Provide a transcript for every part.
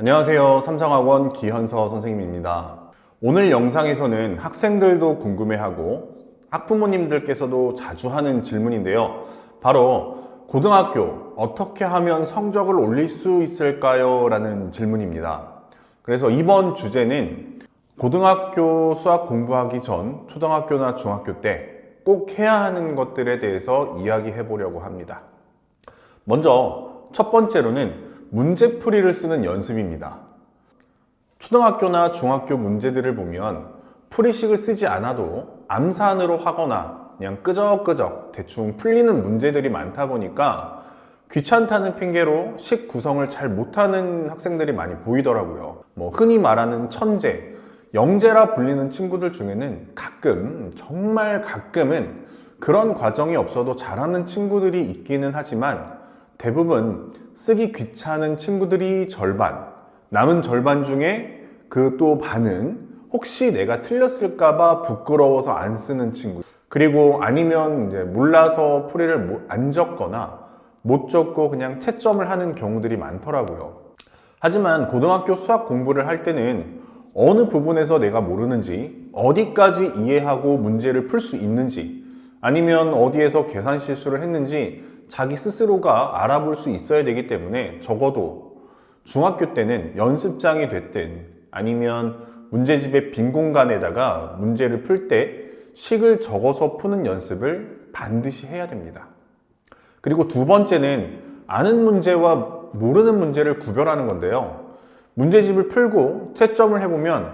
안녕하세요. 삼성학원 기현서 선생님입니다. 오늘 영상에서는 학생들도 궁금해하고 학부모님들께서도 자주 하는 질문인데요. 바로 고등학교 어떻게 하면 성적을 올릴 수 있을까요? 라는 질문입니다. 그래서 이번 주제는 고등학교 수학 공부하기 전 초등학교나 중학교 때 꼭 해야 하는 것들에 대해서 이야기해 보려고 합니다. 먼저 첫 번째로는 문제풀이를 쓰는 연습입니다. 초등학교나 중학교 문제들을 보면 풀이식을 쓰지 않아도 암산으로 하거나 그냥 끄적끄적 대충 풀리는 문제들이 많다 보니까 귀찮다는 핑계로 식 구성을 잘 못하는 학생들이 많이 보이더라고요. 흔히 말하는 천재, 영재라 불리는 친구들 중에는 가끔, 정말 가끔은 그런 과정이 없어도 잘하는 친구들이 있기는 하지만 대부분 쓰기 귀찮은 친구들이 절반, 남은 절반 중에 그 또 반은 혹시 내가 틀렸을까봐 부끄러워서 안 쓰는 친구, 그리고 아니면 이제 몰라서 풀이를 안 적거나 못 적고 그냥 채점을 하는 경우들이 많더라고요. 하지만 고등학교 수학 공부를 할 때는 어느 부분에서 내가 모르는지, 어디까지 이해하고 문제를 풀 수 있는지, 아니면 어디에서 계산 실수를 했는지 자기 스스로가 알아볼 수 있어야 되기 때문에 적어도 중학교 때는 연습장이 됐든 아니면 문제집의 빈 공간에다가 문제를 풀 때 식을 적어서 푸는 연습을 반드시 해야 됩니다. 그리고 두 번째는 아는 문제와 모르는 문제를 구별하는 건데요. 문제집을 풀고 채점을 해보면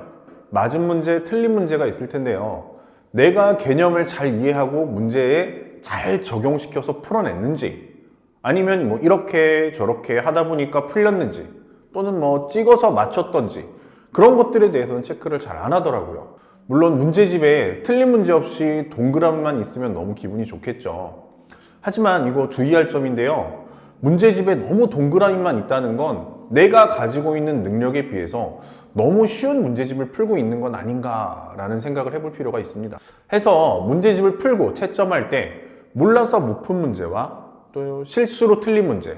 맞은 문제, 틀린 문제가 있을 텐데요. 내가 개념을 잘 이해하고 문제에 잘 적용시켜서 풀어냈는지, 아니면 이렇게 저렇게 하다 보니까 풀렸는지, 또는 찍어서 맞췄던지, 그런 것들에 대해서는 체크를 잘 안 하더라고요. 물론 문제집에 틀린 문제 없이 동그라미만 있으면 너무 기분이 좋겠죠. 하지만 이거 주의할 점인데요. 문제집에 너무 동그라미만 있다는 건 내가 가지고 있는 능력에 비해서 너무 쉬운 문제집을 풀고 있는 건 아닌가라는 생각을 해볼 필요가 있습니다. 해서 문제집을 풀고 채점할 때 몰라서 못 푼 문제와 또 실수로 틀린 문제,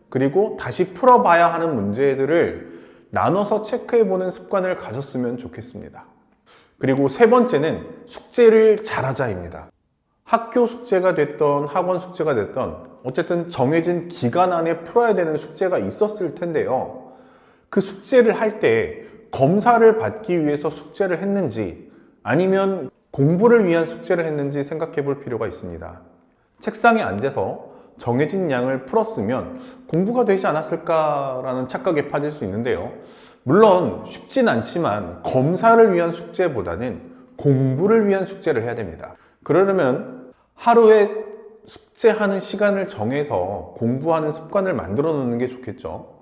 그리고 다시 풀어봐야 하는 문제들을 나눠서 체크해보는 습관을 가졌으면 좋겠습니다. 그리고 세 번째는 숙제를 잘하자입니다. 학교 숙제가 됐던 학원 숙제가 됐던 어쨌든 정해진 기간 안에 풀어야 되는 숙제가 있었을 텐데요. 그 숙제를 할 때 검사를 받기 위해서 숙제를 했는지 아니면 공부를 위한 숙제를 했는지 생각해 볼 필요가 있습니다. 책상에 앉아서 정해진 양을 풀었으면 공부가 되지 않았을까라는 착각에 빠질 수 있는데요. 물론 쉽진 않지만 검사를 위한 숙제보다는 공부를 위한 숙제를 해야 됩니다. 그러려면 하루에 숙제하는 시간을 정해서 공부하는 습관을 만들어 놓는 게 좋겠죠.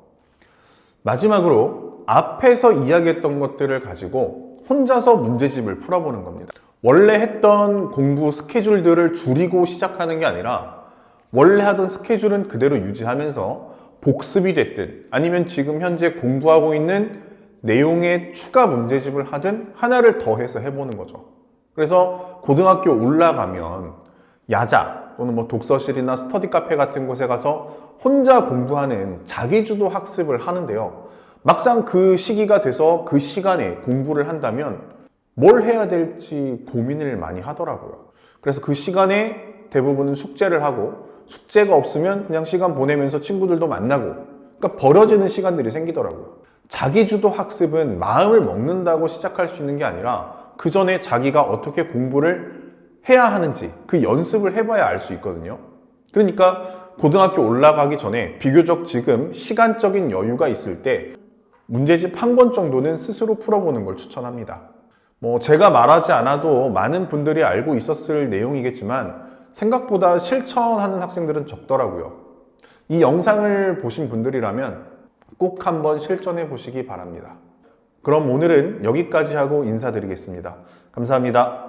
마지막으로 앞에서 이야기했던 것들을 가지고 혼자서 문제집을 풀어보는 겁니다. 원래 했던 공부 스케줄들을 줄이고 시작하는 게 아니라 원래 하던 스케줄은 그대로 유지하면서 복습이 됐든 아니면 지금 현재 공부하고 있는 내용의 추가 문제집을 하든 하나를 더해서 해보는 거죠. 그래서 고등학교 올라가면 야자 또는 독서실이나 스터디 카페 같은 곳에 가서 혼자 공부하는 자기주도 학습을 하는데요. 막상 그 시기가 돼서 그 시간에 공부를 한다면 뭘 해야 될지 고민을 많이 하더라고요. 그래서 그 시간에 대부분은 숙제를 하고, 숙제가 없으면 그냥 시간 보내면서 친구들도 만나고, 그러니까 버려지는 시간들이 생기더라고요. 자기주도 학습은 마음을 먹는다고 시작할 수 있는 게 아니라 그 전에 자기가 어떻게 공부를 해야 하는지 그 연습을 해봐야 알 수 있거든요. 그러니까 고등학교 올라가기 전에 비교적 지금 시간적인 여유가 있을 때 문제집 한 권 정도는 스스로 풀어보는 걸 추천합니다. 제가 말하지 않아도 많은 분들이 알고 있었을 내용이겠지만 생각보다 실천하는 학생들은 적더라고요. 이 영상을 보신 분들이라면 꼭 한번 실천해 보시기 바랍니다. 그럼 오늘은 여기까지 하고 인사드리겠습니다. 감사합니다.